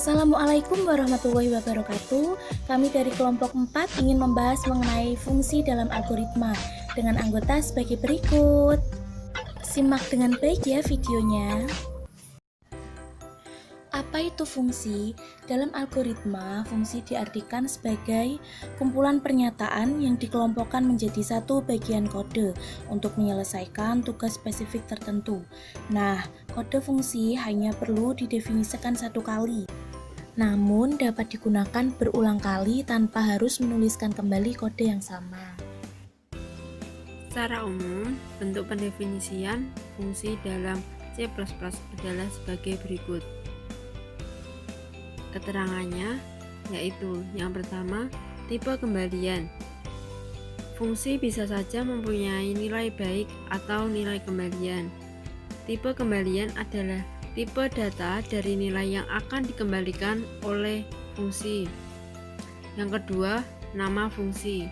Assalamualaikum warahmatullahi wabarakatuh. Kami dari kelompok 4 ingin membahas mengenai fungsi dalam algoritma dengan anggota sebagai berikut. Simak dengan baik ya videonya. Apa itu fungsi? Dalam algoritma, fungsi diartikan sebagai kumpulan pernyataan yang dikelompokkan menjadi satu bagian kode untuk menyelesaikan tugas spesifik tertentu. Nah, kode fungsi hanya perlu didefinisikan satu kali, namun dapat digunakan berulang kali tanpa harus menuliskan kembali kode yang sama. Secara umum, bentuk pendefinisian fungsi dalam C++ adalah sebagai berikut. Keterangannya yaitu yang pertama, tipe kembalian. Fungsi bisa saja mempunyai nilai baik atau nilai kembalian. Tipe kembalian adalah tipe data dari nilai yang akan dikembalikan oleh fungsi. Yang kedua, nama fungsi.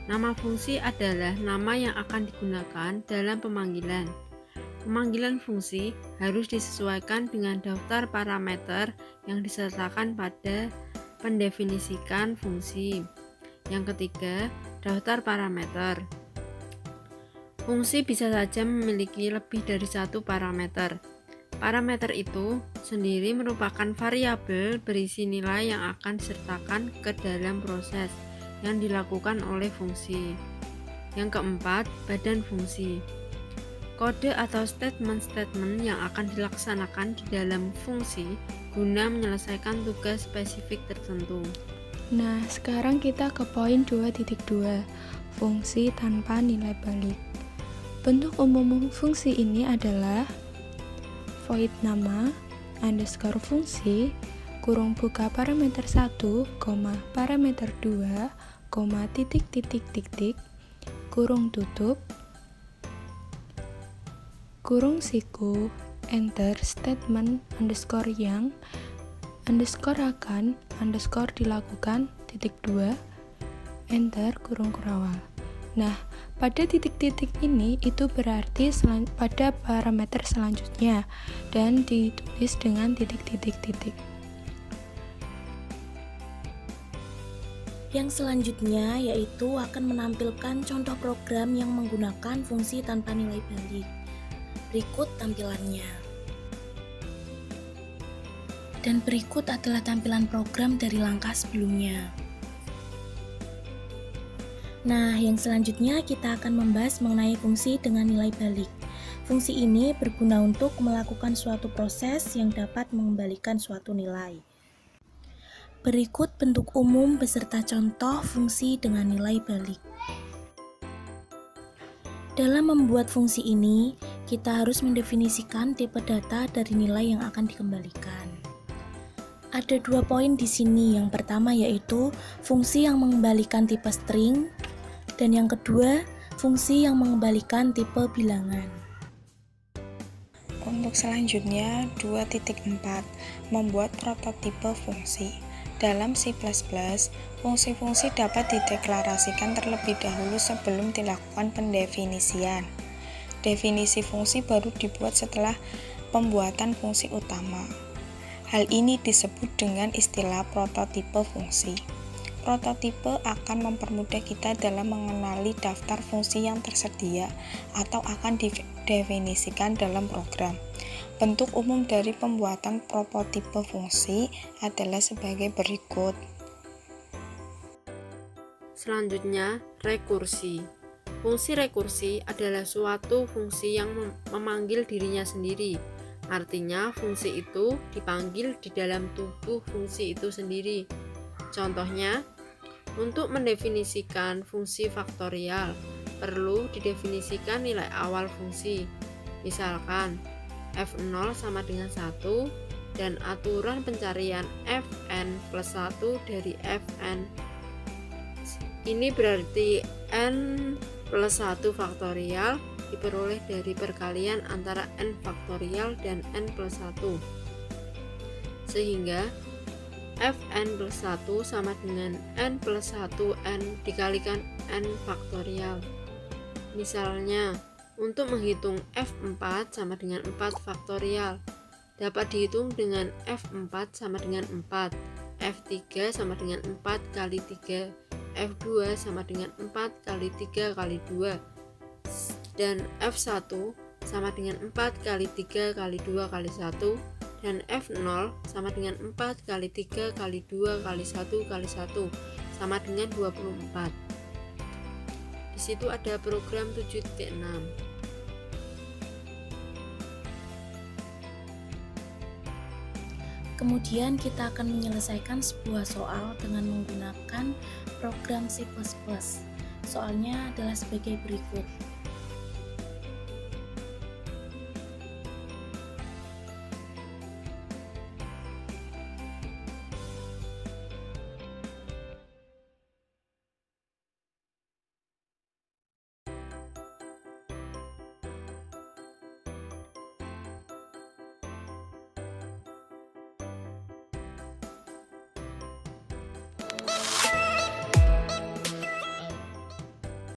Nama fungsi adalah nama yang akan digunakan dalam pemanggilan. Pemanggilan fungsi harus disesuaikan dengan daftar parameter yang disertakan pada pendefinisikan fungsi. Yang ketiga, daftar parameter. Fungsi bisa saja memiliki lebih dari satu parameter. Parameter itu sendiri merupakan variabel berisi nilai yang akan disertakan ke dalam proses yang dilakukan oleh fungsi. Yang keempat, badan fungsi. Kode atau statement-statement yang akan dilaksanakan di dalam fungsi guna menyelesaikan tugas spesifik tertentu. Nah, sekarang kita ke poin 2.2, fungsi tanpa nilai balik. Bentuk umum fungsi ini adalah void nama, underscore fungsi, kurung buka parameter 1, parameter 2, titik, kurung tutup, kurung siku, enter, statement, underscore yang, underscore akan, underscore dilakukan, titik 2, enter, kurung kurawal. Nah, pada titik-titik ini itu berarti pada parameter selanjutnya dan ditulis dengan titik-titik-titik. Yang selanjutnya yaitu akan menampilkan contoh program yang menggunakan fungsi tanpa nilai balik. Berikut tampilannya. Dan berikut adalah tampilan program dari langkah sebelumnya. Nah, yang selanjutnya kita akan membahas mengenai fungsi dengan nilai balik. Fungsi ini berguna untuk melakukan suatu proses yang dapat mengembalikan suatu nilai. Berikut bentuk umum beserta contoh fungsi dengan nilai balik. Dalam membuat fungsi ini, kita harus mendefinisikan tipe data dari nilai yang akan dikembalikan. Ada 2 poin di sini. Yang pertama yaitu fungsi yang mengembalikan tipe string, dan yang kedua, fungsi yang mengembalikan tipe bilangan. Untuk selanjutnya, 2.4, membuat prototipe fungsi. Dalam C++, fungsi-fungsi dapat dideklarasikan terlebih dahulu sebelum dilakukan pendefinisian. Definisi fungsi baru dibuat setelah pembuatan fungsi utama. Hal ini disebut dengan istilah prototipe fungsi. Prototipe akan mempermudah kita dalam mengenali daftar fungsi yang tersedia atau akan didefinisikan dalam program. Bentuk umum dari pembuatan prototipe fungsi adalah sebagai berikut. Selanjutnya, rekursi. Fungsi rekursi adalah suatu fungsi yang memanggil dirinya sendiri. Artinya, fungsi itu dipanggil di dalam tubuh fungsi itu sendiri. Contohnya, untuk mendefinisikan fungsi faktorial, perlu didefinisikan nilai awal fungsi. Misalkan, f0 sama dengan 1 dan aturan pencarian fn plus 1 dari fn. Ini berarti n plus 1 faktorial diperoleh dari perkalian antara n faktorial dan n plus 1. Sehingga fn plus 1 sama dengan n plus 1n dikalikan n faktorial. Misalnya, untuk menghitung f4 sama dengan 4 faktorial, dapat dihitung dengan F4 sama dengan 4, F3 sama dengan 4 kali 3, F2 sama dengan 4 kali 3 kali 2, dan F1 sama dengan 4 kali 3 kali 2 kali 1, dan F0 sama dengan 4 kali 3 kali 2 kali 1 kali 1 sama dengan 24. Di situ ada program 7.6. Kemudian kita akan menyelesaikan sebuah soal dengan menggunakan program C++. Soalnya adalah sebagai berikut.